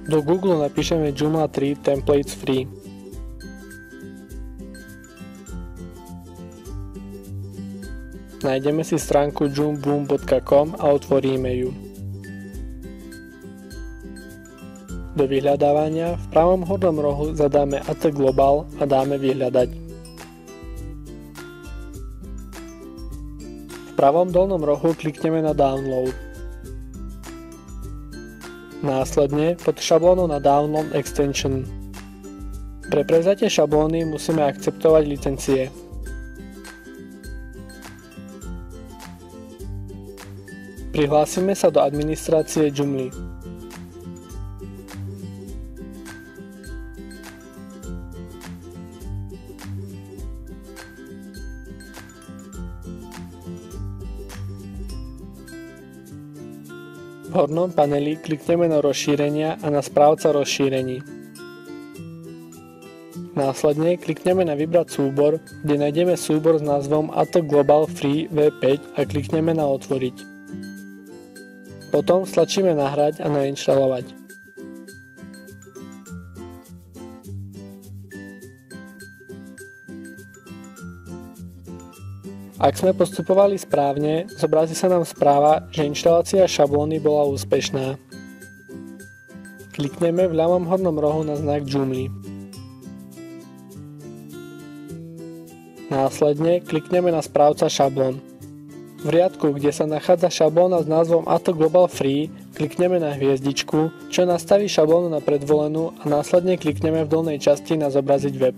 Do Google napíšeme Joomla 3 Templates Free. Nájdeme si stránku joomla.com a otvoríme ju. Do vyhľadávania v pravom hornom rohu zadáme @global a dáme vyhľadať. V pravom dolnom rohu klikneme na Download. Následne pod šablónou na Download Extension. Pre prevzatie šablóny musíme akceptovať licencie. Prihlásime sa do administrácie Joomly. V hornom paneli klikneme na rozšírenia a na správca rozšírení. Následne klikneme na vybrať súbor, kde nájdeme súbor s názvom @global free v5 a klikneme na otvoriť. Potom stlačíme nahrať a nainštalovať. Ak sme postupovali správne, zobrazí sa nám správa, že inštalácia šablóny bola úspešná. Klikneme v ľavom hornom rohu na znak Joomly. Následne klikneme na správca šablón. V riadku, kde sa nachádza šablóna s názvom @global free, klikneme na hviezdičku, čo nastaví šablónu na predvolenú a následne klikneme v dolnej časti na zobraziť web.